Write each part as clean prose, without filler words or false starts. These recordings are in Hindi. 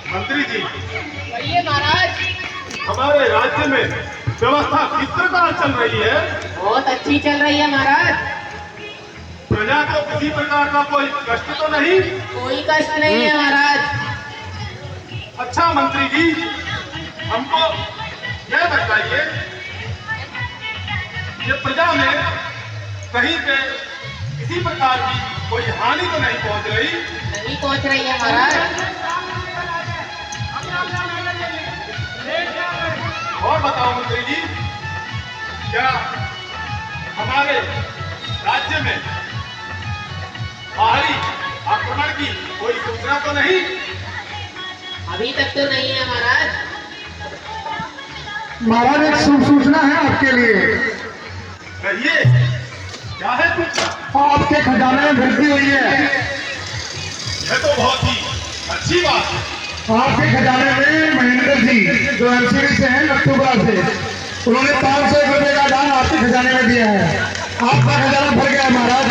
मंत्री जी, कहिए महाराज। हमारे राज्य में व्यवस्था किस प्रकार चल रही है? बहुत अच्छी चल रही है महाराज। प्रजा को किसी प्रकार का कोई कष्ट तो नहीं? कोई कष्ट नहीं है महाराज। अच्छा मंत्री जी, हमको यह बताइए कि प्रजा में कहीं पे किसी प्रकार की कोई हानि तो नहीं पहुंच रही? नहीं पहुंच रही है महाराज। और बताओ मंत्री जी, क्या हमारे राज्य में बाहरी आक्रमण की कोई सूचना तो नहीं? अभी तक तो नहीं है महाराज। महाराज एक शुभ सूचना है आपके लिए। कहिए, क्या है सूचना? आपके खजाने में वृद्धि हुई है। यह तो बहुत ही अच्छी बात है। आपके खजाने में महेंद्र जी जो एमसीडी से हैं नक्तुबरा से, उन्होंने 500 रुपए का दान आपके खजाने में दिया है। आपका खजाना भर गया है महाराज।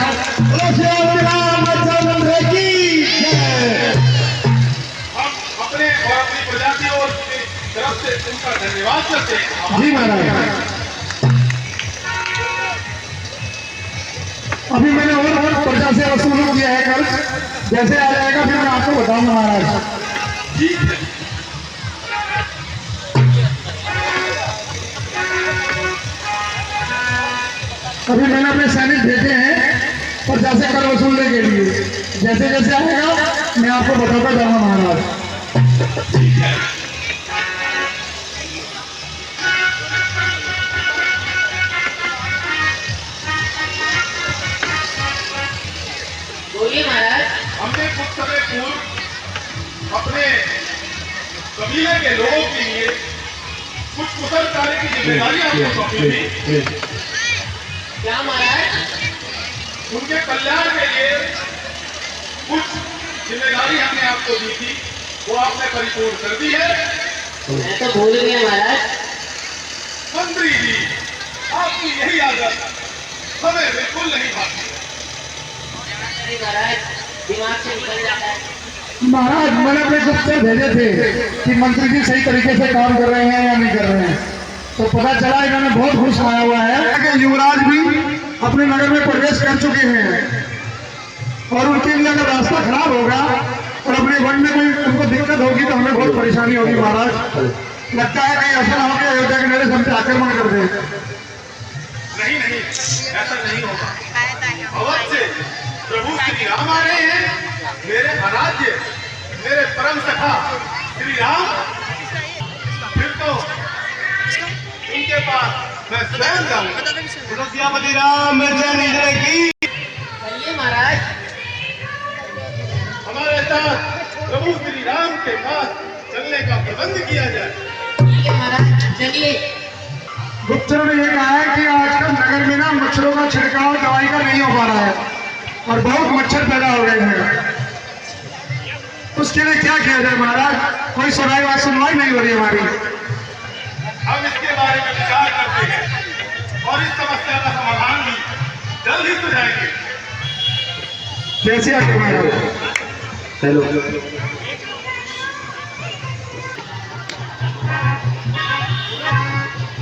हम अपने और अपनी प्रजा की ओर से तरफ से उनका धन्यवाद करते हैं। जी महाराज। अभी मैंने और प्रजा से वसूल किया है कल, जैसे आ जाएगा फिर मैं आपको बताऊंगा महाराज। ठीक है। अभी मैंने अपने सैनिक भेजे हैं प्रजा से कर वसूलने के लिए। जैसे जैसे आएगा मैं आपको बताता जाऊंगा महाराज। बोलिए महाराज। हमने कुछ समय पूर्व अपने कबीले के लोगों के लिए कुछ कुशल कार्य की जिम्मेदारी आपको सौंपी थी। क्या महाराज? उनके कल्याण के लिए कुछ जिम्मेदारी हमने आपको दी थी, वो आपने परिपूर्ण कर दी है। मैं तो भूल गया महाराज। मंत्री जी, आपकी यही आदत हमें बिल्कुल नहीं भाती। अरे महाराज, दिमाग से निकल जाता है। महाराज मैंने अपने गुप्तचर भेजे थे कि मंत्री जी सही तरीके से काम कर रहे हैं या नहीं कर रहे हैं, तो पता चला इन्होंने बहुत घूस खाया हुआ है कि युवराज भी अपने नगर में प्रवेश कर चुके हैं और उनके लिए अगर रास्ता खराब होगा और अपने वन में कोई उनको दिक्कत होगी तो हमें बहुत परेशानी होगी महाराज। लगता है कहीं ऐसा ना हो कि अयोध्या के नरेश हम पे आक्रमण कर दे। नहीं नहीं, ऐसा नहीं होगा। अवश्य प्रभु श्री राम आ रहे हैं। मेरे आराध्य, मेरे परम सखा श्री राम, फिर तो इनके पास मैं स्वयं जाऊंगा। तुलसियापति रामचंद्र की। कहिए महाराज। हमारे साथ प्रभु श्री राम के पास चलने का प्रबंध किया जाए। ठीक है महाराज, चलिए। गुप्तचरों ने ये कहा है कि आजकल नगर में ना मच्छरों का छिड़काव दवाई का नहीं हो पा रहा है और बहुत मच्छर पैदा हो गए हैं। उसके लिए क्या किया जाए महाराज? कोई सुनवाई नहीं हो रही हमारी। हम इसके बारे में विचार करते हैं और इस समस्या का समाधान भी जल्द ही सुझाएंगे। कैसे आगे महाराज? चलो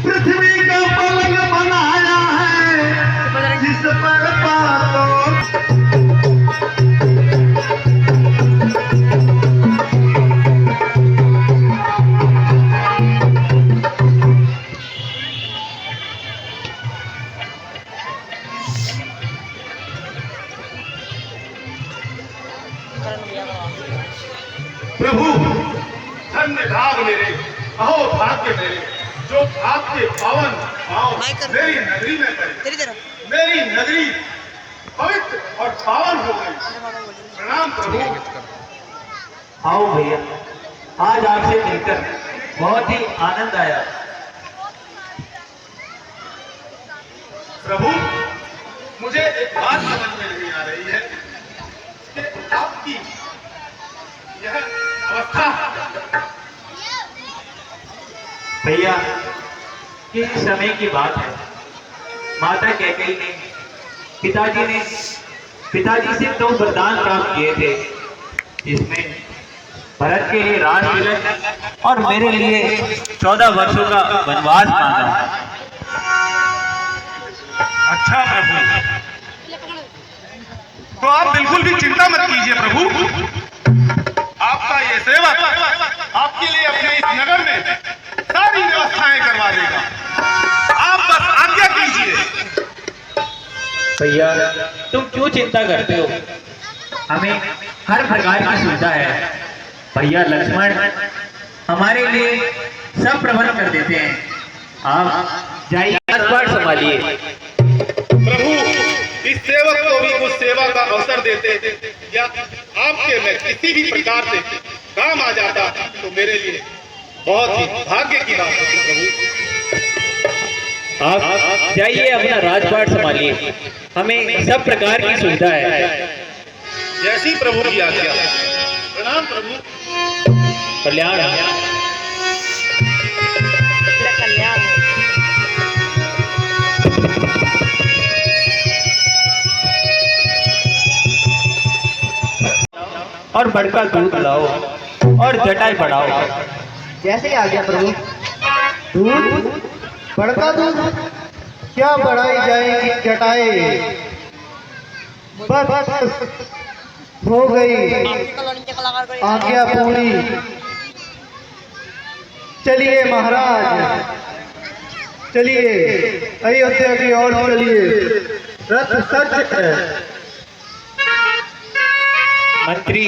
पृथ्वी का पलंग बनाया है जिस पर पालो। प्रभु धन्य भाग मेरे, अहो भाग्य मेरे, जो आपके पावन पाँव मेरी नगरी में पड़े। मेरी नगरी पवित्र और पावन हो गई। प्रणाम प्रभु। आओ भैया, आज आपसे मिलकर बहुत ही आनंद आया। प्रभु, मुझे एक बात समझ में नहीं आ रही है कि आपकी यह अवस्था। भैया, कि समय की बात है, माता कैकेयी ने पिताजी से 2 वरदान प्राप्त किए थे, जिसमें भरत के लिए राज तिलक और मेरे लिए 14 वर्षों का वनवास मांगा। अच्छा प्रभु, तो आप बिल्कुल भी चिंता मत कीजिए प्रभु। आपका ये सेवक आपके लिए अपने इस नगर में सारी व्यवस्थाएं करवा देगा। आप बस आज्ञा कीजिए। भैया तुम क्यों चिंता करते हो, हमें हर प्रकार की सुविधा है। भैया लक्ष्मण हमारे लिए सब प्रबंध कर देते हैं। आप जाइए, राजपाट संभालिए। प्रभु इस सेवक को भी कुछ सेवा का अवसर देते या आपके में किसी भी प्रकार से काम आ जाता तो मेरे लिए बहुत ही भाग्य की बात होती प्रभु। आप जाइए, अपना राजपाट संभालिए, हमें सब प्रकार की सुविधा है। जैसी प्रभु की आज्ञा। प्रणाम प्रभु। कल्याण। और बड़का दूध लाओ और जटाई बढ़ाओ। जैसे आ गया प्रभु। दूध, बड़का दूध, क्या बढ़ाई जाएगी जटाएं? बस हो गई आज्ञा पूरी। चलिए महाराज, चलिए अयोध्या की ओर चलिए। रथ सच है। मंत्री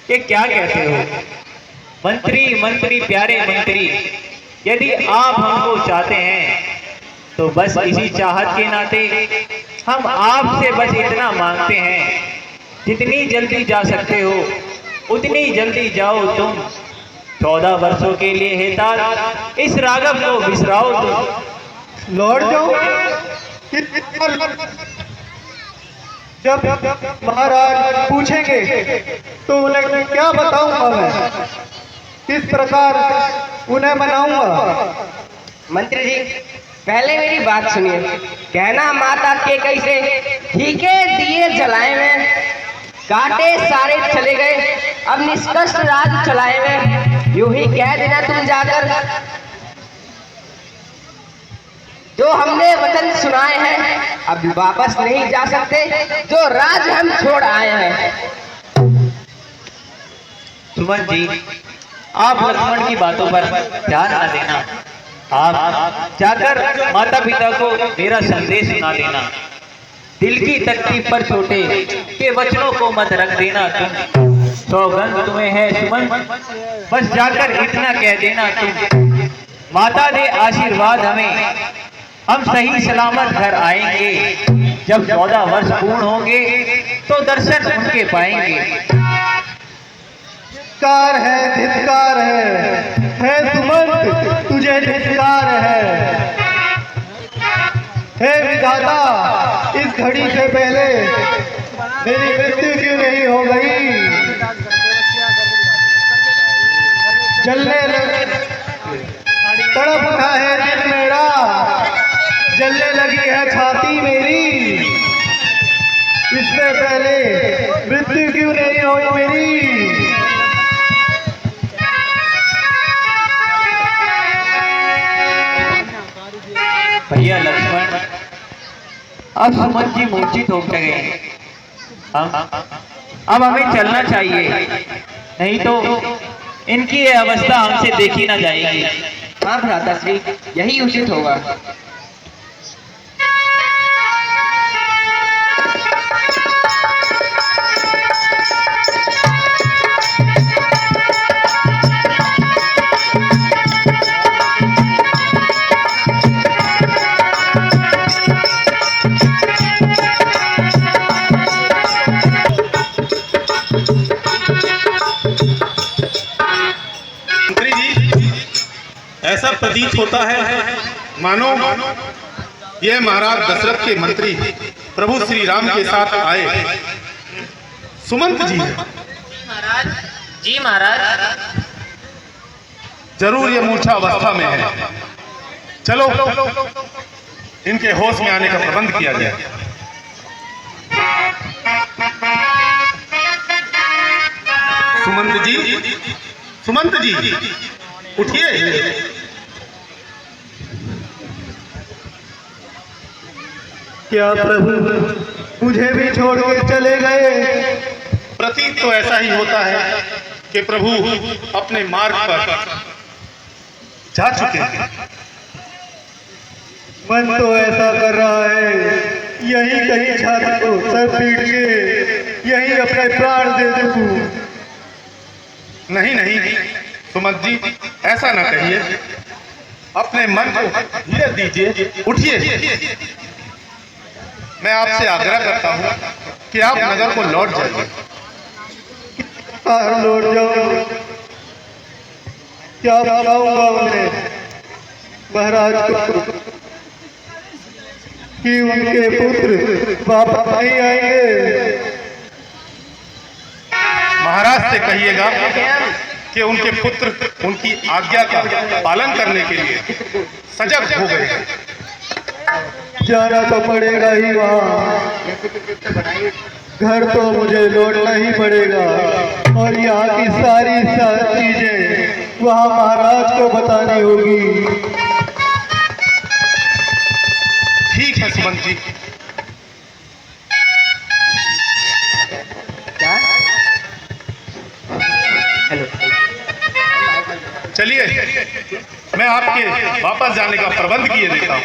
ये क्या कहते हो? मंत्री प्यारे मंत्री, यदि आप हमको चाहते हैं तो बस इसी चाहत के नाते हम आपसे बस इतना मांगते हैं, जितनी जल्दी जा सकते हो उतनी जल्दी जाओ। तुम 14 वर्षों के लिए हेताल इस राघव को बिसराओ। तुम लौट जाओ। जब महाराज पूछेंगे तो उन्हें क्या बताऊंगा मैं? किस प्रकार उन्हें मनाऊंगा? मंत्री जी पहले मेरी बात सुनिए। कहना माता के कैसे ठीके दिए जलाए में, काटे सारे चले गए, अब निष्कष्ट राज चलाए में। यूं ही कह देना तुम जाकर, जो हमने वचन सुनाए हैं अब वापस नहीं जा सकते, जो राज हम छोड़ आए हैं। सुमन जी आप लक्ष्मण की बातों पर ध्यान न देना। आप जाकर माता पिता को मेरा संदेश सुना देना। दिल की तख्ती पर छोटे के वचनों को मत रख देना। तुम सौगंध तुम्हें है सुमन, बस जाकर इतना कह देना। तुम माता दे आशीर्वाद हमें, हम सही सलामत घर आएंगे। जब 14 वर्ष पूर्ण होंगे तो दर्शन उनके पाएंगे। धिक्कार है सुमंत, तुझे धिक्कार है। हे विधाता, इस घड़ी से पहले मेरी मृत्यु क्यों नहीं हो गई? जलने तड़प उठा है दिल मेरा, जलने लगी है छाती मेरी। इससे पहले मृत्यु क्यों नहीं हुई मेरी? भैया लक्ष्मण अब सुमन जी मूर्छित हो गए। अब हमें चलना चाहिए, नहीं तो इनकी ये अवस्था हमसे देखी ना जाएगी। हाँ भ्राताश्री, यही उचित होगा। ऐसा प्रतीत होता है मानो ये महाराज दशरथ के मंत्री प्रभु श्री राम के साथ आए सुमंत जी हैं। महाराज जी, महाराज जरूर ये मूर्छा अवस्था में है। चलो इनके होश में आने का प्रबंध किया जाए। सुमंत जी उठिए। क्या प्रभु मुझे भी छोड़ के चले गए? प्रतीत तो ऐसा ही होता है कि प्रभु अपने मार्ग पर जा चुके हैं। मन तो ऐसा कर रहा है यही कहीं छाती को सर पीट के यही अपने प्राण दे दूं। नहीं नहीं सुमंत जी, ऐसा ना कहिए, अपने मन को धीरज दीजिए, उठिए। मैं आपसे आग्रह करता हूँ कि आप नगर को लौट जाइए। लौट जाऊं? क्या बताऊंगा उन्हें महाराज को कि उनके पुत्र वापस नहीं आएंगे? महाराज से कहिएगा कि उनके पुत्र उनकी आज्ञा का पालन करने के लिए सजग हो गए हैं। जाना तो पड़ेगा ही वहाँ, घर तो मुझे लौटना ही पड़ेगा और यहाँ की सारी चीजें वहाँ महाराज को बतानी होगी। ठीक है सुमंत जी। चलिए मैं आपके वापस जाने का प्रबंध किए देता हूँ।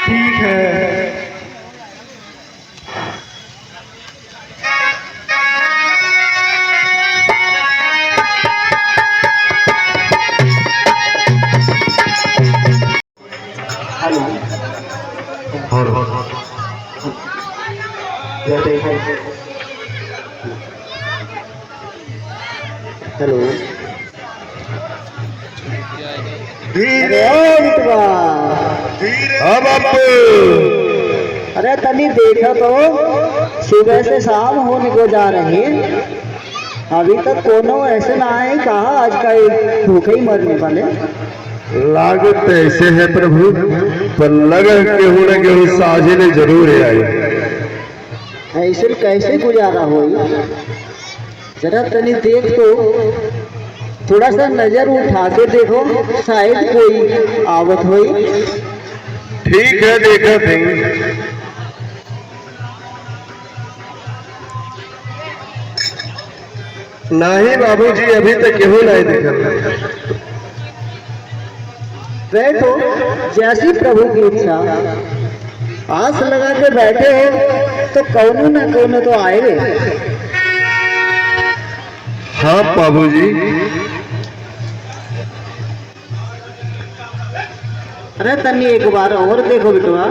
ठीक है। हेलो धीरे अब अरे तनी देखो तो सुबह से शाम होने को जा रही है, अभी तक कोनो ऐसे ना आए, कहा आज का भूखे ही मरने वाले। लागत ऐसे है प्रभु, पर लगन केहू न केहू साजिले जरूर आए। ऐसे कैसे गुजारा हो? जरा तनी देख तो, थोड़ा सा नजर उठा के देखो, शायद कोई आवत हो। ठीक है देखा थे। नहीं बाबूजी, अभी तक केहू नहीं देखा। बैठो, जैसी प्रभु की इच्छा। आस लगा के बैठे हो तो कौनो ना कौनो तो आएंगे। हाँ बाबूजी। अरे तन्नी एक बार और देखो बेटवा।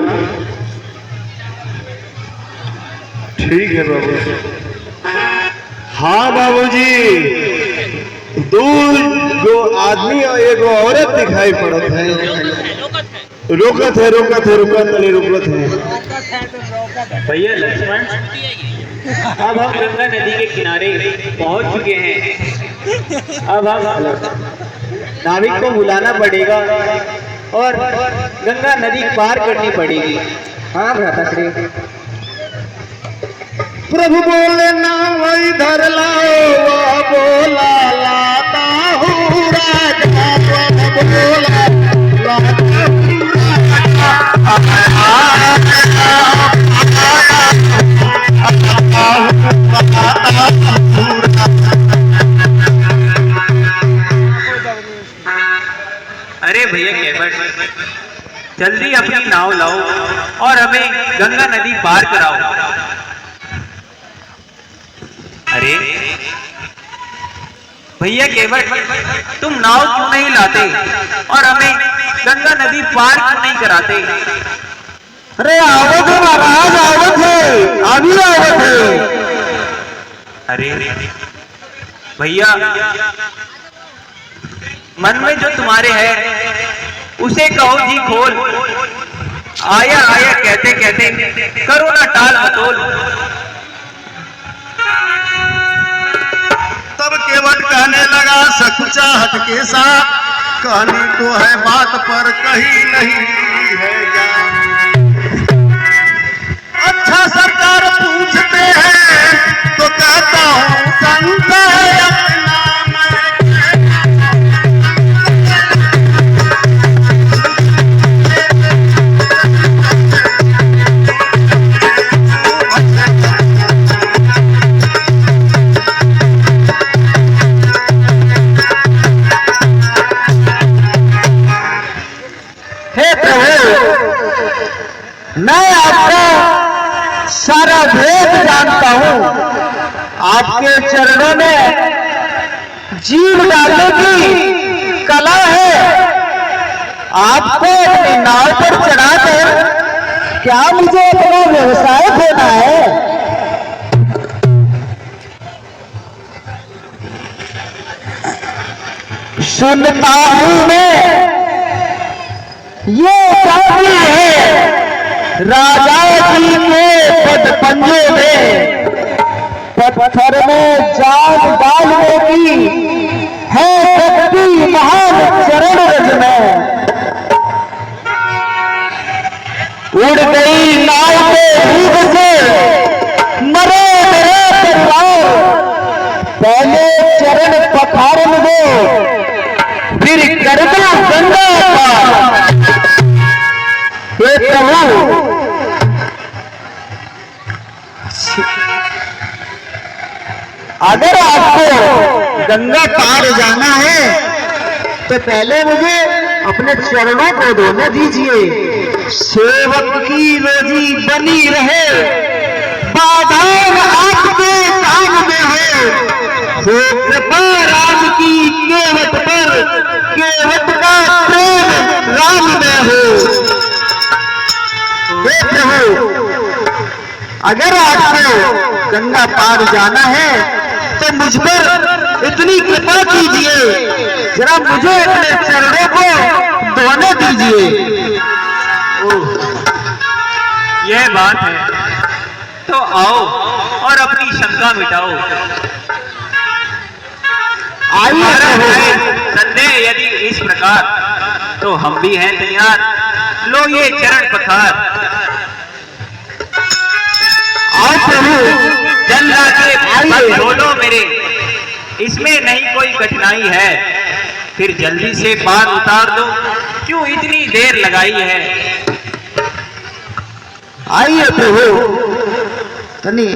ठीक है बाबूजी। हाँ बाबूजी, दो आदमी और एक औरत दिखाई पड़त है। रुकत है। भैया लक्ष्मण, अब हम गंगा नदी के किनारे पहुंच चुके हैं। अब हम नाविक को बुलाना पड़ेगा और गंगा नदी पार करनी पड़ेगी। हाँ भ्राताश्री। प्रभु बोले ना वही धर लाओ, वह बोला लाता हूँ राजा, प्रभु बोला लाता हूँ अरे भैया केवट, जल्दी अपनी नाव लाओ और हमें गंगा नदी पार कराओ। अरे भैया केवट, तुम नाव क्यों नहीं लाते और हमें गंगा नदी पार क्यों नहीं कराते? अरे आवत है महाराज, आवत है, अभी आवत है। अरे भैया, मन में जो तुम्हारे है उसे कहो जी खोल। आया आया कहते कहते करो ना टाल मटोल। तब केवट कहने लगा सकुचाहट के साथ, कहनी तो है बात पर कहीं नहीं है जान। अच्छा सरकार पूछते हैं तो कहता हूँ संत है अपना मैं आपका सारा भेद जानता हूं। आपके चरणों में जीव डालने की कला है। आपको अपनी नाव पर चढ़ाकर क्या मुझे अपना व्यवसाय खोना है? सुनता हूं मैं ये काफी है राजा जी के पदपंजे में पत्थर में जान डालने की है शक्ति महान चरण रज में। उड़ गई नाव के भूख से मरे मेरे परिवार। पहले चरण पखारन दो फिर करना गंगा पार। हे प्रभु अगर आपको गंगा पार जाना है तो पहले मुझे अपने चरणों को धोने दीजिए। सेवक की रोजी बनी रहे, बाधाएं आपके काम में हो कृपा राम की केवट पर, केवट का प्रेम राम में हो। प्रभु अगर आपको गंगा पार जाना है तो मुझ पर इतनी कृपा कीजिए, जरा मुझे अपने चरणों को धोने दीजिए। यह बात है तो आओ और अपनी शंका मिटाओ। आइए संदेह यदि इस प्रकार तो हम भी हैं तैयार। लो ये चरण पखार। आओ प्रभु जल के बोलो मेरे, इसमें नहीं कोई कठिनाई है। फिर जल्दी से पार उतार दो, क्यों इतनी देर लगाई है। आइए प्रभु तनी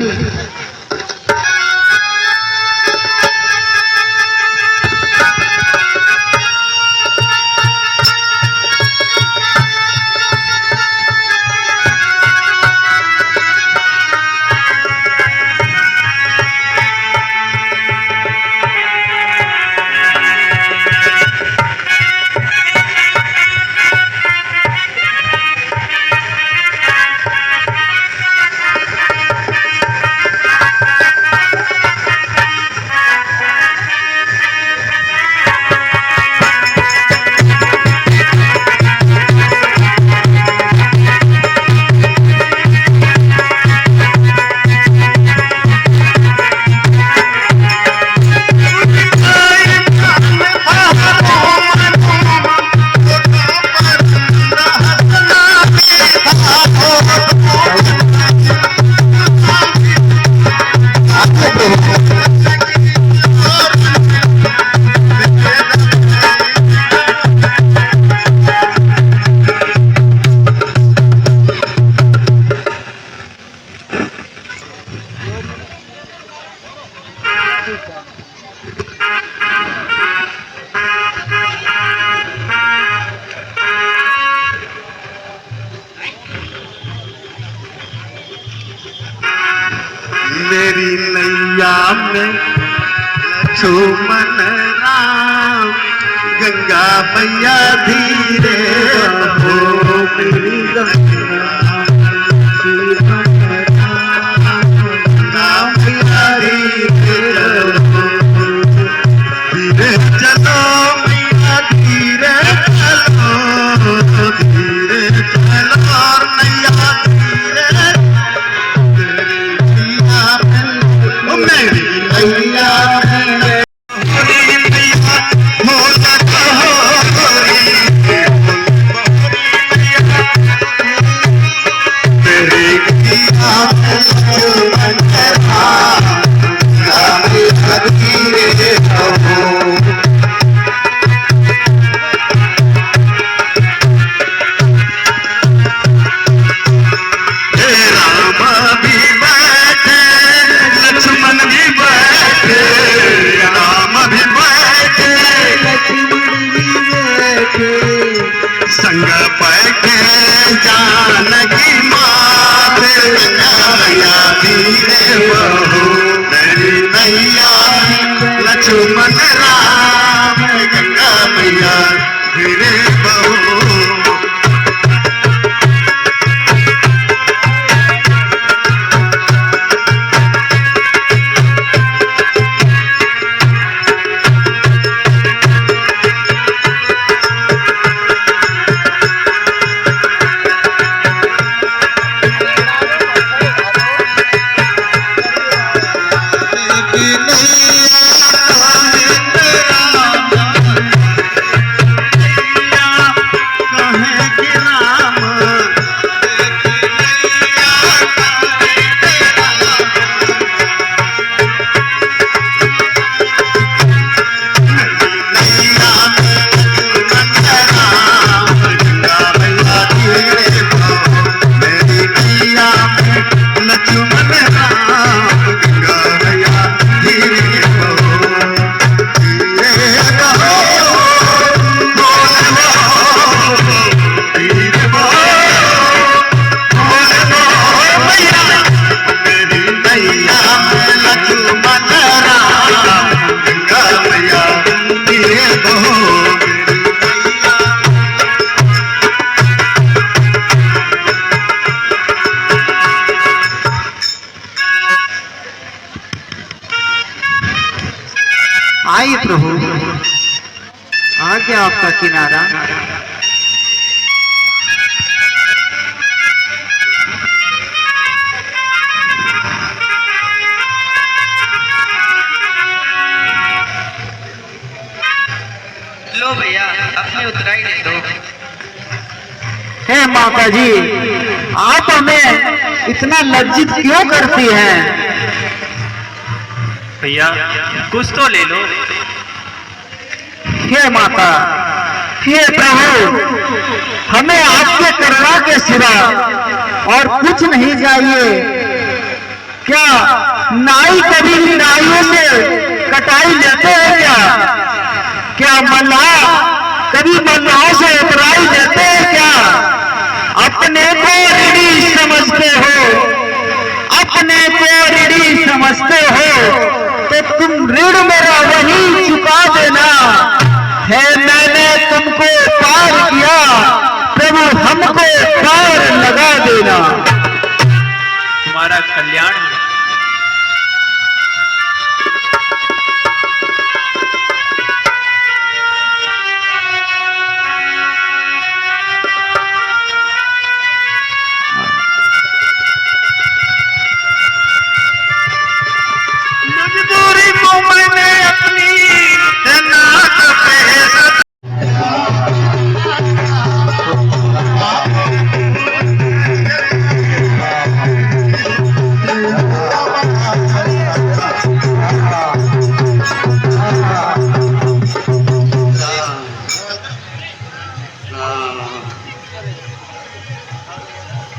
मेरी नैया में लक्ष्मण राम, गंगा मैया धीरे हो मेरी गंगा मैया धीरे हो, धीरे चलो मैया धीरे चलो, धीरे चलो और नैया धीरे मैया संग बैठे जानकी माते मैया धीरे बहू मेरी नैया लक्ष्मण राम गंगा मैया धीरे बहू। आइए प्रभु, आ गया आपका किनारा। लो भैया अपनी उतराई दे दो। हे माता जी, आप हमें इतना लज्जित क्यों करती हैं? भैया कुछ तो ले लो। हे माता, हे प्रभु, हमें आपके करुणा के सिवा और कुछ नहीं चाहिए। क्या नाई कभी भी नाइयों से कटाई लेते हैं क्या? क्या मल्लाह कभी मल्लाहों से उतराई लेते हैं क्या? अपने को ऋणी समझते हो, अपने को ऋणी समझते हो तो तुम ऋण मेरा वही चुका देना है। मैंने तुमको पार किया, प्रभु हमको पार लगा देना। तुम्हारा कल्याण हो। मजबूरी को मैंने अपनी नाक पे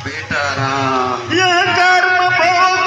बेटा राम यह कर्म भोग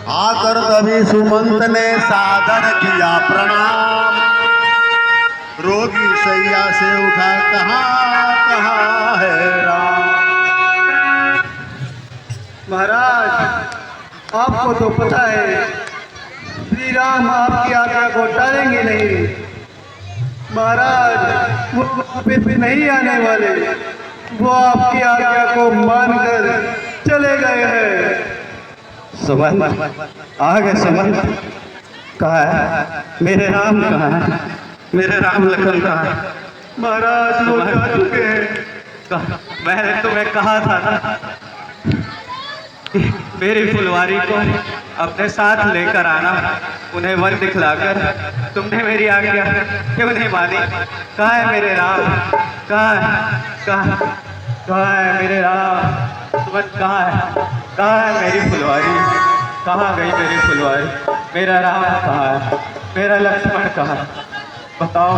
आकर कभी सुमंत ने सादर किया प्रणाम। रोगी सैया से उठा कहाँ है राम। महाराज, आपको तो पता है श्री राम आपकी आज्ञा को टालेंगे नहीं। महाराज वो पे नहीं आने वाले, वो आपकी आज्ञा को मानकर चले गए हैं। सुमंत आ गए। सुमंत कहाँ है? मेरे राम कहाँ है? मेरे राम लखन कहाँ है? महाराज वो जा चुके हैं। मैंने तुम्हें कहा था ना कि मेरी फुलवारी को अपने साथ लेकर आना, उन्हें वन दिखलाकर। तुमने मेरी आज्ञा क्यों नहीं मानी? कहाँ है मेरे राम? कहाँ है मेरे राम? तुम कहाँ है मेरी फुलवारी? कहाँ गई मेरी फुलवारी? मेरा राम कहाँ है? मेरा लक्ष्मण कहाँ है? बताओ,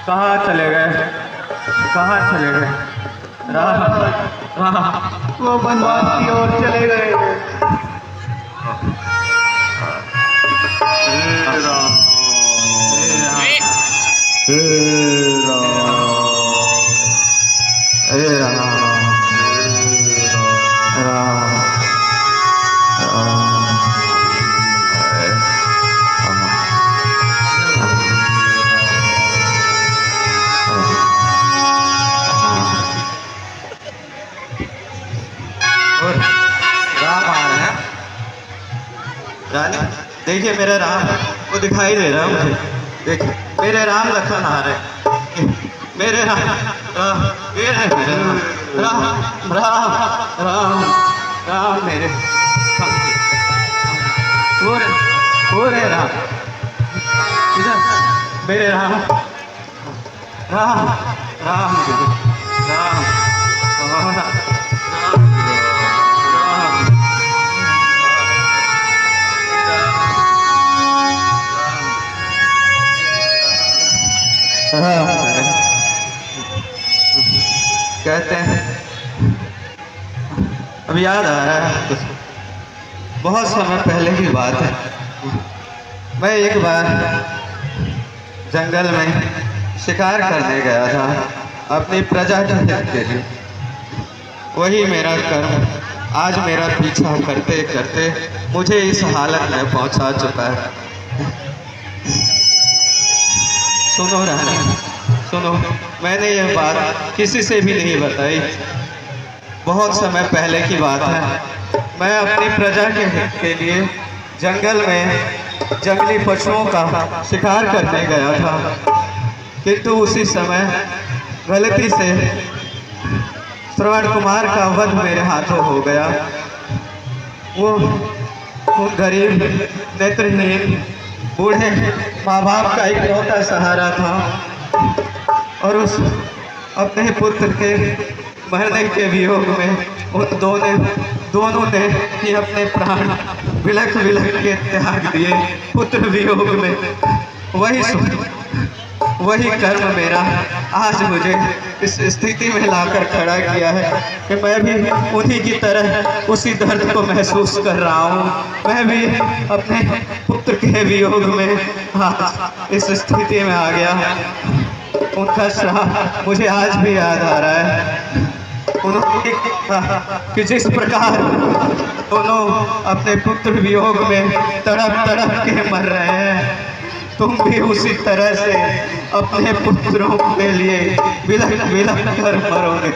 कहाँ चले गए? कहाँ चले गए? राम वो वनवास की ओर चले गए हैं। राम आ रहे हैं। रानी देखिए, मेरा राम वो दिखाई दे रहा है मुझे। देखिए मेरे राम लखन आ रहे। मेरे राम ये है मेरे राम राम राम राम मेरे वो रे राम इधर मेरे राम राम राम राम कहते हैं, अब याद आ रहा है कुछ, बहुत समय पहले की बात है। मैं एक बार जंगल में शिकार करने गया था अपनी प्रजा के हित के लिए। वही मेरा कर्म आज मेरा पीछा करते करते मुझे इस हालत में पहुंचा चुका है। सुनो रानी, सुनो, मैंने यह बात किसी से भी नहीं बताई। बहुत समय पहले की बात है। मैं अपनी प्रजा के लिए जंगल में जंगली पशुओं का शिकार करने गया था, किंतु उसी समय गलती से श्रवण कुमार का वध मेरे हाथों हो गया। वो गरीब नेत्रहीन बूढ़े माँ बाप का इकलौता सहारा था, और उस अपने पुत्र के मरने के वियोग में उन दोनों ने ही अपने प्राण विलख विलख के त्याग दिए पुत्र वियोग में। वही कर्म मेरा आज मुझे इस स्थिति में लाकर खड़ा किया है कि मैं भी उन्हीं की तरह उसी दर्द को महसूस कर रहा हूँ। मैं भी अपने पुत्र के वियोग में आज इस स्थिति में आ गया। उनका श्राप मुझे आज भी याद आ रहा है। उन्होंने कहा कि जिस प्रकार दोनों अपने पुत्र वियोग में तड़प तड़प के मर रहे हैं, तुम भी उसी तरह से अपने पुत्रों के लिए बिलख बिलख कर मरोगे,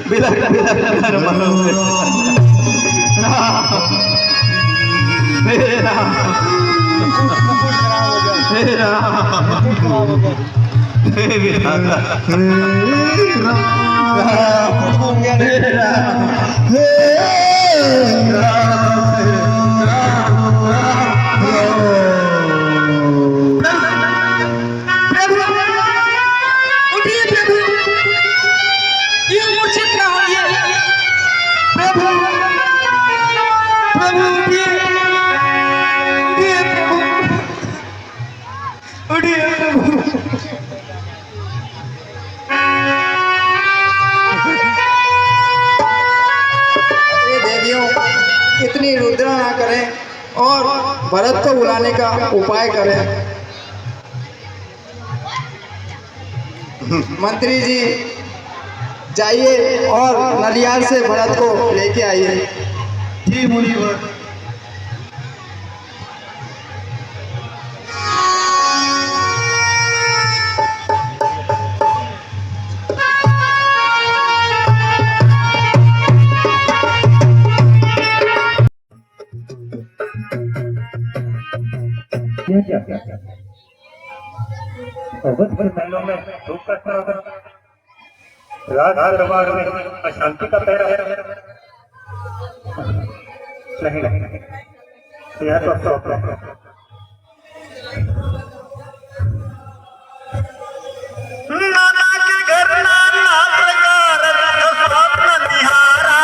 बिलख बिलख कर मरोगे। इतनी रुद्रा ना करें और भरत को बुलाने का उपाय करें। मंत्री जी जाइए और नलियार से भरत को लेके आइए। जी मुनिवर। क्या अवध के महलों में धूप का स्वागत, राज दरबार में अशांति का पहरा है। नहीं यह तो शौक है। नाना के घर नाना प्रकार स्वप्न निहारा,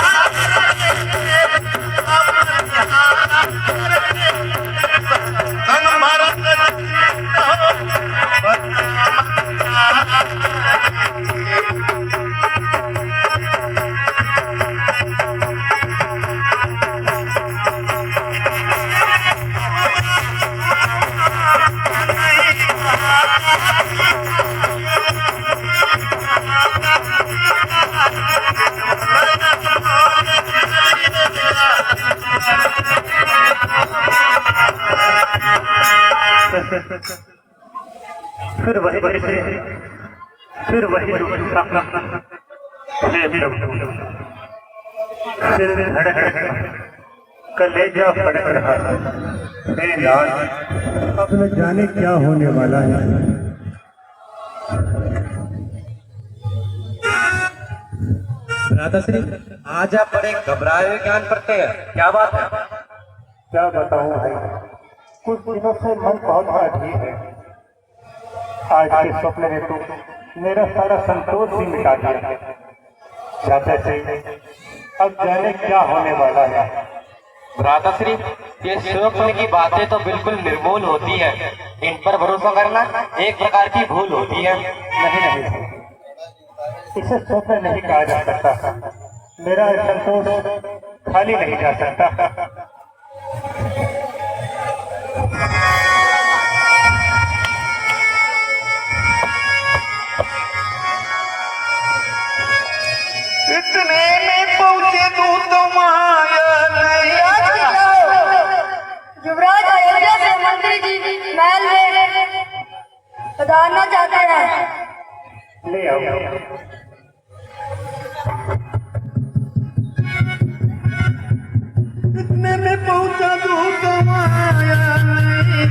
फिर वही फिर वही कलेजा फड़क रहा है। लाल अब न जाने क्या होने वाला है। राधाश्री, आज आप बड़े घबराए हुए ज्ञान पढ़ते हैं, क्या बात है? क्या बताऊं भाई, कुछ दिनों से मन बहुत अजीब है। आज के स्वप्न ने तो मेरा सारा संतोष ही मिटा दिया। जाते से अब जाने क्या होने वाला है। राधाश्री, ये स्वप्न की बातें तो बिल्कुल निर्मूल होती है, इन पर भरोसा करना एक प्रकार की भूल होती है। नहीं, इसे स्वप्न नहीं कहा जा सकता। मेरा संतोष खाली नहीं जा सकता। इतने में पहुंचे दूत माया नहीं। युवराज अयोध्या से मंत्री जी महल में पधारना चाहते हैं। ले आओ। इतने में पहुंचा दूत माया नहीं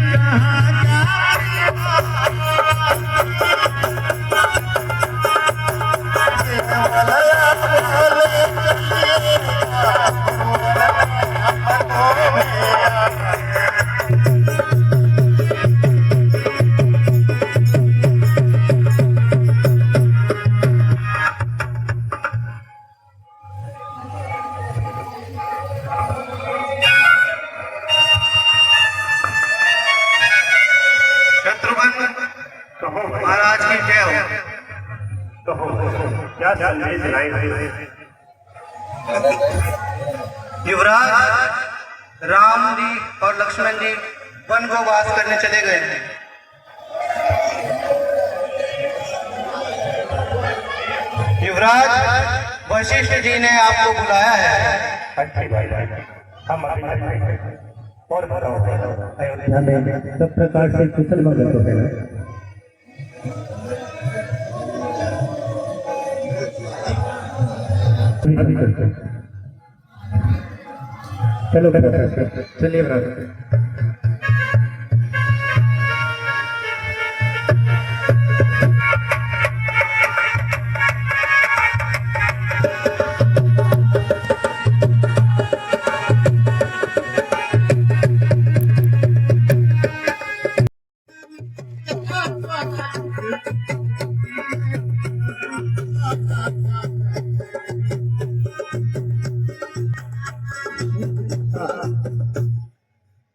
कहाँ महाराज की जय हो। तो क्या संदेश लाए? युवराज राम जी और लक्ष्मण जी वन को वास करने चले गए हैं। युवराज वशिष्ठ जी ने आपको बुलाया है। अच्छी बात है, हम और बताओ अयोध्या में सब प्रकार से कुशल मंगल तो है। चलो चलिए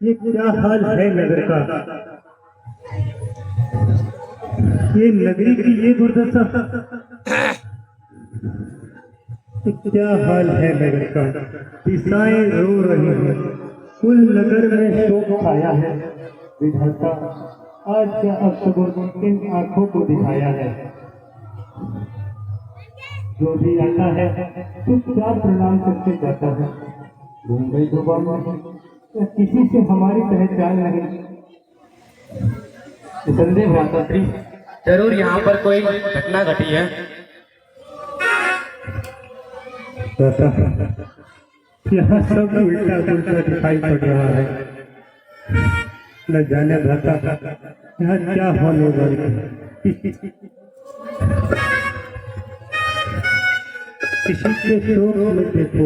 ये क्या हाल है नगर का, ये नगरी की ये दुर्दशा। क्या हाल है नगर का, दिशाएं रो रही हैं, कुल नगर में शोक छाया है। विधाता आज क्या अपशगुन इन आंखों को दिखाया है। जो भी आता है चुपचाप प्रणाम करके जाता है। मुंबई दुबई में किसी से हमारी पहचान नहीं। संदेह भ्राताश्री, जरूर यहाँ पर कोई घटना घटी है। यहाँ सब उल्टा पुल्टा दिखाई पड़ रहा है। न जाने भ्राता यहाँ क्या होने वाला है? किसी के शोक में देखो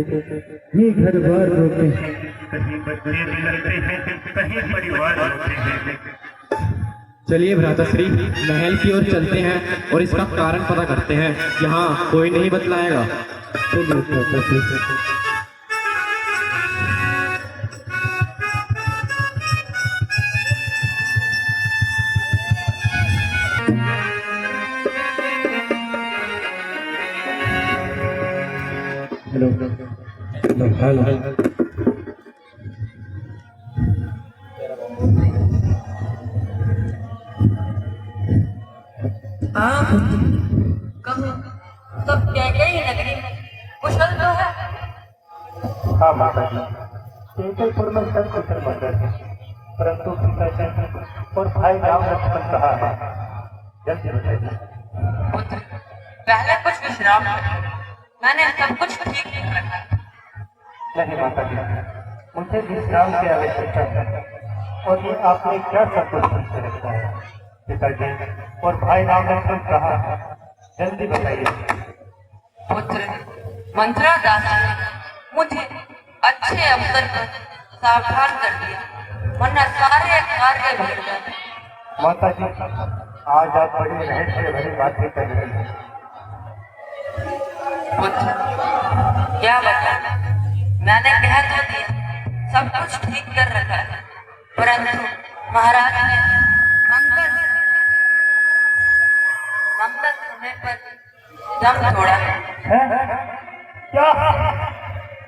ये घर बार रोते हैं, कहीं बच्चे भी लड़ते हैं, कहीं परिवार होते हैं। चलिए भ्राताश्री, महल की ओर चलते हैं और इसका कारण पता करते हैं। यहाँ कोई नहीं बतलाएगा। चलिए भ्राताश्री। Hello hello hello. कहो सब कैकेयी नगरी में कुशल तो है। हाँ माता जी, केवलपुर में सब कुशल मंगल है, परंतु पिताजी और भाई राम लक्ष्मण कहाँ है? जल्दी बताइए। पुत्र, पहले कुछ विश्राम करो। मैंने सब कुछ ठीक ठीक रखा। नहीं माता जी, मुझे विश्राम की आवश्यकता है, और ये आपने क्या सब कुछ ठीक से रखा है? पिताजी और भाई राम लक्ष्मण कहाँ है? जल्दी बताइए। पुत्र, मंत्रा दास ने मुझे अच्छे अवसर पर सावधान कर दिया, वरना सारे कार्य बिगड़ जाते। माता जी, आज आप बड़ी रहस्य भरी बातें कर रही हैं। पुत्र, क्या बताऊं? मैंने कह तो दिया, सब कुछ ठीक कर रखा है, परंतु महाराज ने मंगल समय पर दम छोड़ा है। क्या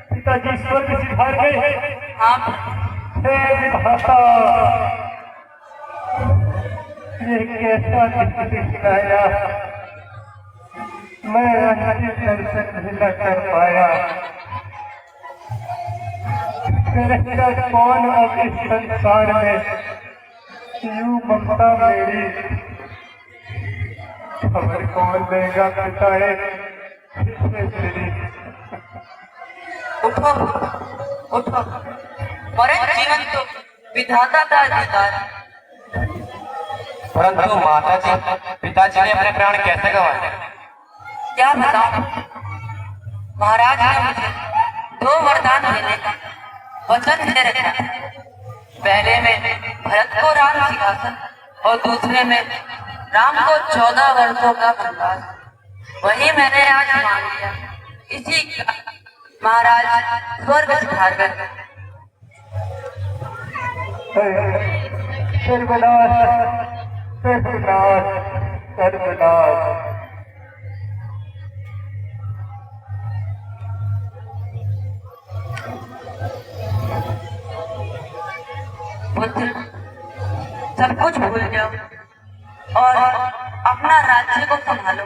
पिताजी स्वर्ग सिधार गए? हाँ, हे विधाता, ये कैसा दिखलाया? मैं अंतिम दर्शन भी न कर पाया। मेरा कौन अब इस संसार में यूं ममता मेरी खबर कौन देगा? पिताए तेरी उठो उठो, मरण जीवन तो विधाता का अधिकार है। परंतु माता जी, पिताजी ने अपने प्राण कैसे गंवाए? क्या बताऊं? महाराज ने मुझे 2 वरदान देने का वचन दे रखा। पहले में भरत को राम सिंहासन और दूसरे में राम को 14 वर्षों का वनवास। वही मैंने आज मान लिया। इसी का महाराज स्वर्ग सिधार गए। सर्वनाश सर्वनाश सर्वनाश। पुत्र, सब कुछ भूल जाओ और अपना राज्य को संभालो।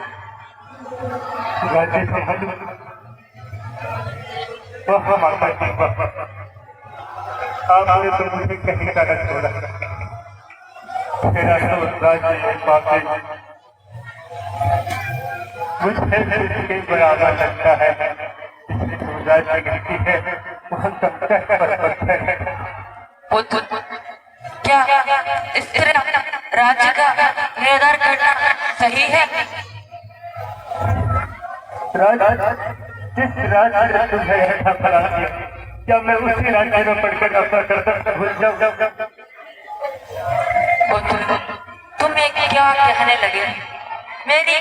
राज्य संभालो? वह माता जी, आपने तो मुझे कहीं का न छोड़ा। मेरा तो राज्य पापी मुझे इसके बराबर लगता है। इसलिए जो राज्य करती है वह सबका पत्थर है। पुत्र, क्या इस तरह राज्य का निर्धार करना सही है? जिस राज्य ने तुम्हें ऐसा बना दिया, क्या मैं उसी राज्य में पढ़कर अपना कर्तव्य भूल जाऊँ? पुत्र, तुम एक क्या कहने लगे? मेरी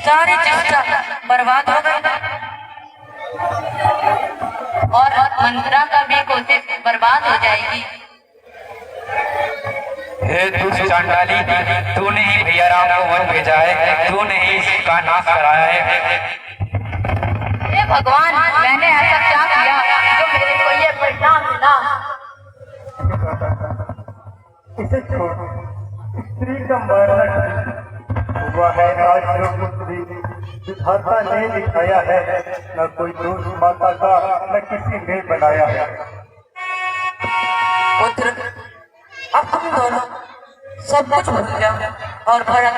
सारी चेष्टा बर्बाद हो गई और मंत्रा का भी कोशिश बर्बाद हो जाएगी। हे दुष्ट चांडाली, तूने ही भैया राम को वन भेजा है, तूने ही इसका नाश कराया है। हे भगवान, मैंने ऐसा क्या किया जो मेरे को ये परिणाम मिला? इसे छोड़, स्त्री का मरण हुआ है। राज जो कुछ विधाता ने दिखाया है, न कोई दोष माता का न किसी ने बनाया है। पुत्र, अब तुम दोनों सब कुछ भूल जाओ और भरत,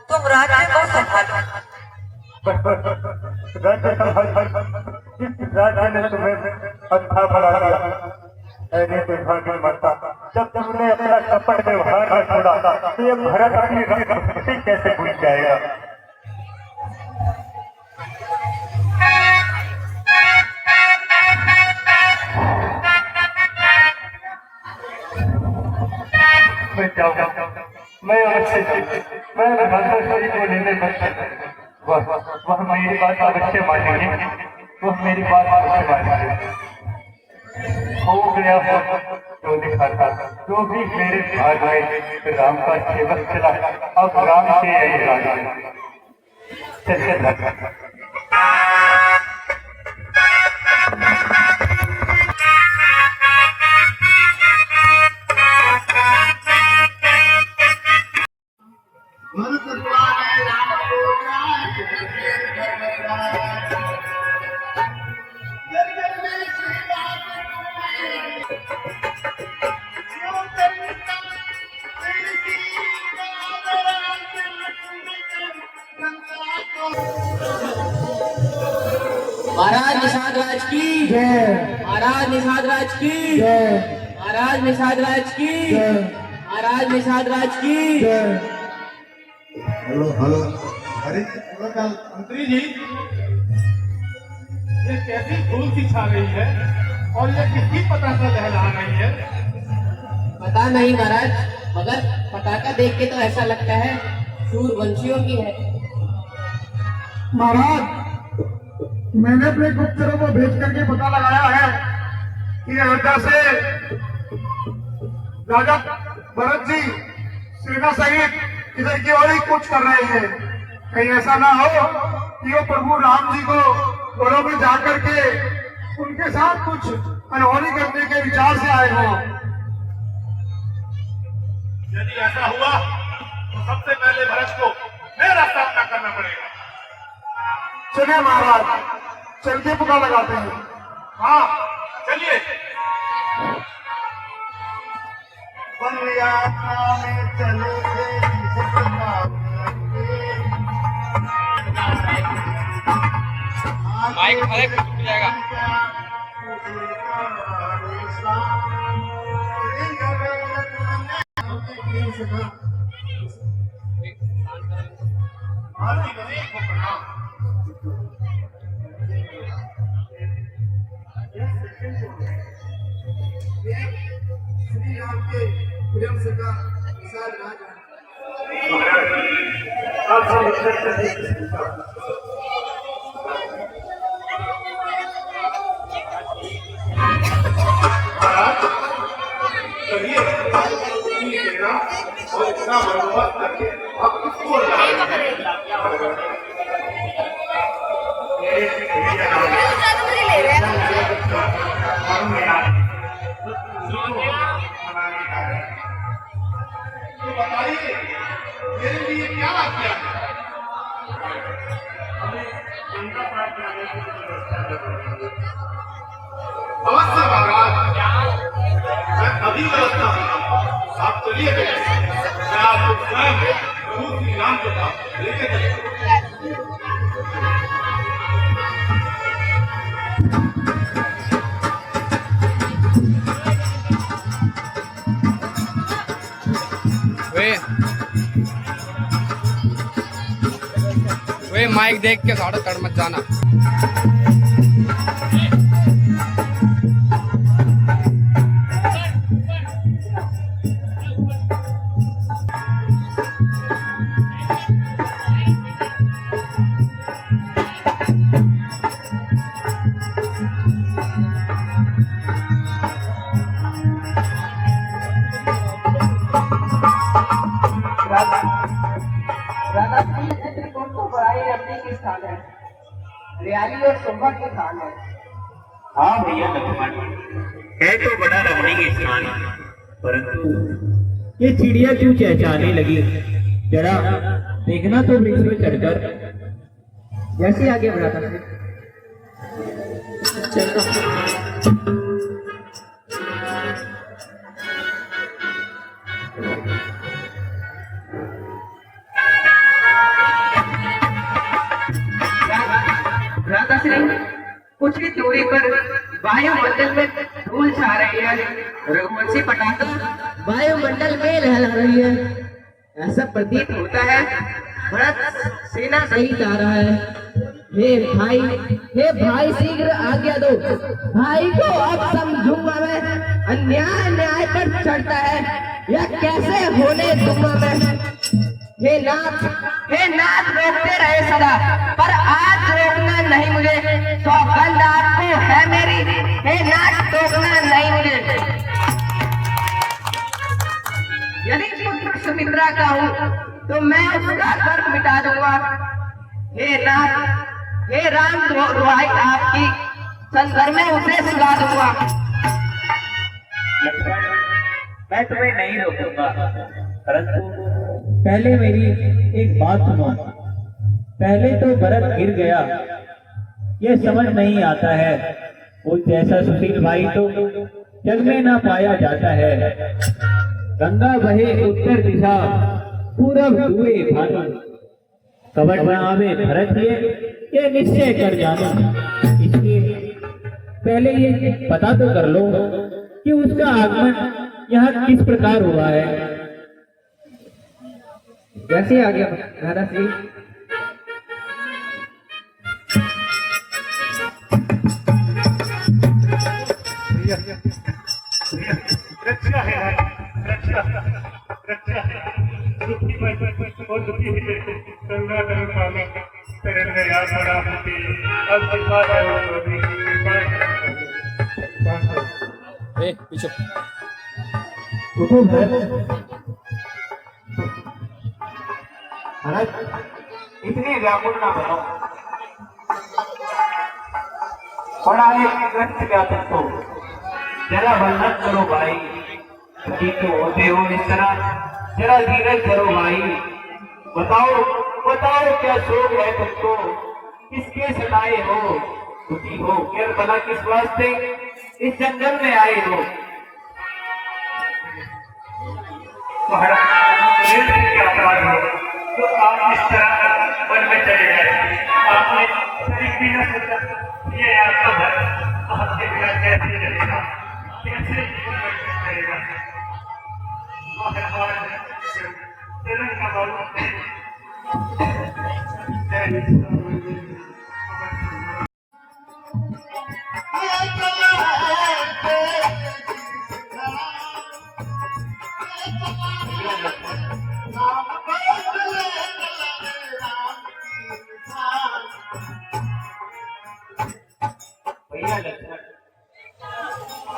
तुम राज्य को संभालो। राज्य संभाल, जिस राज्य ने तुम्हें अच्छा बना दिया। अरे दुर्भाग्य माता, जब तुमने अपना कपट व्यवहार न छोड़ा तो ये भरत अपनी संस्कृति कैसे भूल जाएगा। मैं जाऊंगा, मैं भरत को लेने वह मेरी बात अवश्य मानेंगे, वह मेरी बात अवश्य मानेंगे। हो गया हो जो दिखाता, जो भी मेरे भाग में राम का सेवक चला, अब राम के अनुराग चल महाराज निषाद राज की जय, महाराज निषाद राज की जय, महाराज निषाद राज की जय, महाराज निषाद राज की जय। हेलो हेलो, अरे मंत्री जी, ये कैसी धूल सी छा रही है और ये किसकी पताका लहरा रही है? पता नहीं महाराज, मगर पटाखा देख के तो ऐसा लगता है सूरवंशियों की है। महाराज, मैंने अपने गुप्तचरों को भेज करके पता लगाया है कि अयोध्या से राजा भरत जी सेना सहित इधर की ओर ही कूच कर रहे हैं। कहीं ऐसा ना हो कि वो प्रभु राम जी को घोड़ों में जाकर के उनके साथ कुछ अनहोनी करने के विचार से आए हों। यदि ऐसा हुआ तो सबसे पहले भरत को मेरा सामना करना पड़ेगा। चलिए महाराज, चल के पता लगाते हैं। हाँ चलिए। वन यात्रा में चलेंगे माइक अरे टूट जाएगा। श्री राम के प्रेम से का विशाल राज चलिए और इतना बंदोबस्त करके अब किसको तो बताइए मेरे लिए क्या किया है? अवश्य महाराज, मैं अभी व्यवस्था हूँ। आप चलिए, मैं आपको स्वयं प्रभु श्री राम के पास लेके चलूंगा। वे माइक देख के साढ़े तड़ मत जाना। हरियाली और शोभा के स्थान है। हाँ भैया लक्ष्मण, है तो बड़ा रमणीय स्थान, परंतु ये चिड़िया क्यों चहचहाने लगी? जरा देखना तो वृक्ष में चढ़कर। जैसे आगे बढ़ाता है कुछ ही दूरी पर वायुमंडल में धूल छा रही है। रघुवंशी पटाखा वायुमंडल में लहरा रही है। ऐसा प्रतीत होता है भरत सेना सहित आ रहा है। हे भाई शीघ्र आज्ञा दो, भाई को अब समझूंगा मैं। अन्याय न्याय पर चढ़ता है, यह कैसे होने दूंगा मैं। हे नाथ रोकते रहे सदा, पर आज रोकना नहीं मुझे। सौगंध आपको है मेरी, हे नाथ रोकना नहीं मुझे। यदि पुत्र सुमित्रा का हूँ तो मैं उसका गर्व मिटा दूंगा। हे नाथ, हे राम, दुहाई आपकी, संदर्भ में उसे सुला दूंगा। मैं तुम्हें नहीं रोकूंगा, परंतु पहले मेरी एक बात सुनो। पहले तो भरत गिर गया, ये समझ नहीं आता है। वो जैसा सुशील भाई तो जग में ना पाया जाता है। गंगा बहे उत्तर दिशा, पूरब हुए भानु, कबट में आवे भरत ये निश्चय कर जानो। इसलिए पहले ये पता तो कर लो कि उसका आगमन यहाँ किस प्रकार हुआ है। जैसे आ गया महाराज जी। रक्षा है, रक्षा है। दुखी और दुखी करुणा करो स्वामी, शरण में याद बड़ा होती अब कृपा करो। पीछे इतनी व्याकुल ना बनो, बड़ा एक ग्रस्त क्या तुमको, जरा वर्णन करो भाई। ठीक तो होते हो इस तरह, जरा धीरज करो भाई। बताओ क्या शोक है तुमको, किसके सताए हो, दुखी हो, क्या भला किस वास्ते इस जंगल में आए हो। क्या अपराध हो तो आप इस तरह वन में चले गए। आपने करीब भी न सोचा ये आपका घर आपके बिना कैसे रहेगा, कैसे रहेगा।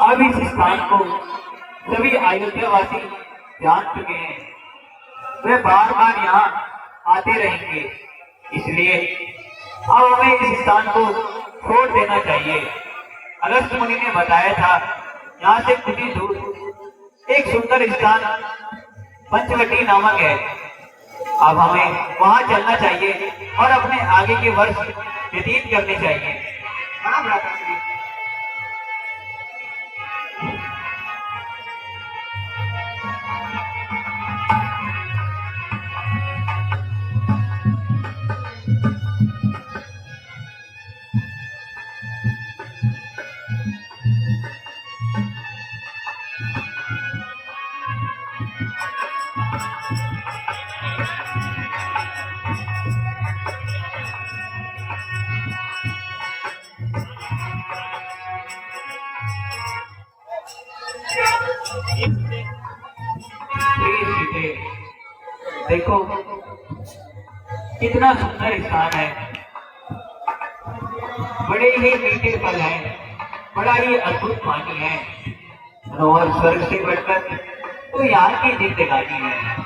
अब इस स्थान को सभी अयोध्यावासी जान चुके हैं, वे बार बार यहाँ आते रहेंगे। इसलिए अब हमें इस स्थान को छोड़ देना चाहिए। अगस्त मुनि ने बताया था यहाँ से कुछ ही दूर एक सुंदर स्थान पंचवटी नामक है। अब हमें वहां चलना चाहिए और अपने आगे के वर्ष व्यतीत करने चाहिए। हाँ भ्राताश्री। देखो कितना सुंदर स्थान है, बड़े ही मीठे फल हैं, बड़ा ही अद्भुत पानी है और स्वर्ग से बढ़कर तो यहाँ की जिंदगानी है।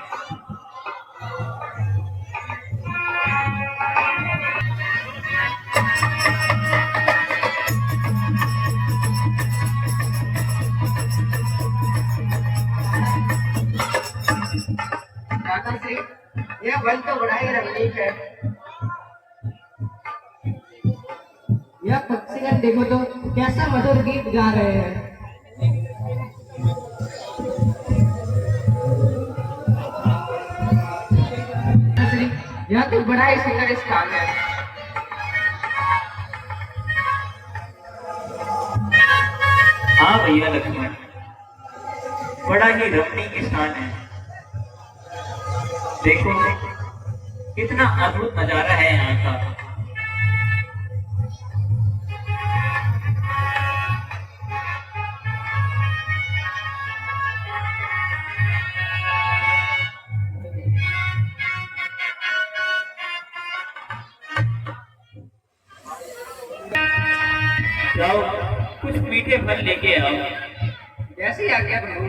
यह वन तो बड़ा ही रमणीक है। यह पक्षीगण देखो तो कैसा मधुर गीत गा रहे हैं। यह तो बड़ा ही सुंदर स्थान है। हाँ भैया लक्ष्मण, बड़ा ही रमणीक स्थान है। देखो कितना अद्भुत नजारा है यहाँ का। जाओ कुछ मीठे फल लेके आओ। जैसे ही आ गया प्रभु।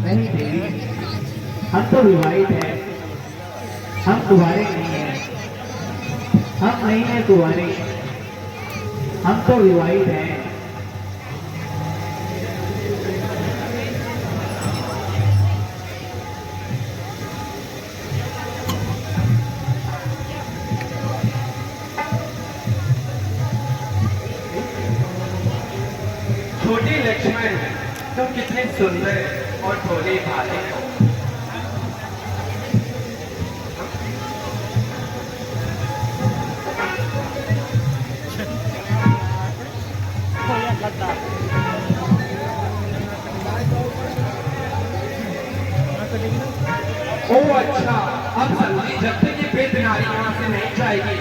नहीं देवी, हम तो विवाहित हैं, हम कुंवारे नहीं हैं। हम नहीं हैं कुंवारे, हम तो विवाहित हैं। छोटे लक्ष्मण, तुम कितने सुंदर और भोले भाले हो। ओह अच्छा, अब समझी। जब तक ये पेट नारी यहाँ से नहीं जाएगी,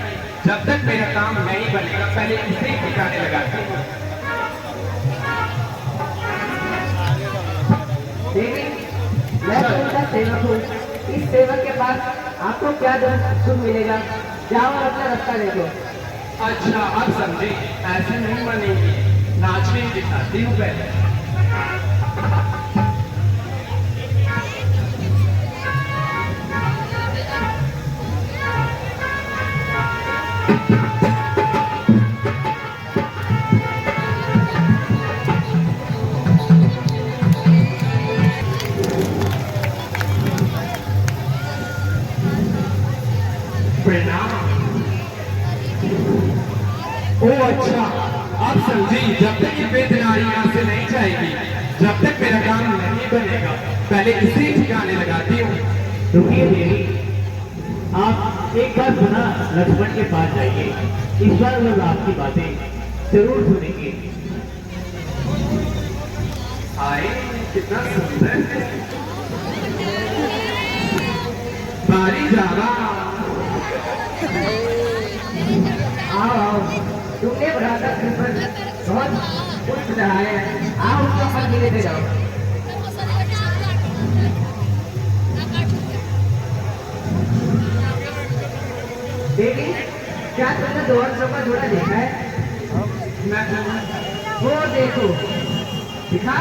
जब तक मेरा काम नहीं बनेगा, पहले इसे ही ठिकाने लगाती हूँ। देवी, मैं तो उनका सेवक हूँ। इस सेवक के पास आपको क्या सुख मिलेगा? जाओ और अपना रास्ता देखो। अच्छा अब समझी, ऐसे नहीं बनेगी। नाचने दिखाती हूँ पहले। प्रणाम। ओह अच्छा, अब समझी। जब तक ये वेदनारी यहाँ से नहीं जाएगी, जब तक मेरा काम नहीं बनेगा, पहले इसे ठिकाने लगाती हूँ। रुकिए देवी, आप एक बार पुनः लक्ष्मण के पास जाइए। इस बार वो आपकी बातें जरूर सुनेंगे। आए कितना सुंदर है। बारी जावा। आओ आओ, तुमने भ्राता कृष्ण बहुत कुछ चढ़ाया है। आओ उसका फल भी लेते जाओ। देवी, क्या तुमने दो वर्षों का जोड़ा देखा है? वो देखो, दिखा।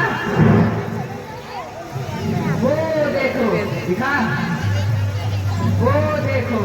वो देखो, दिखा। वो देखो।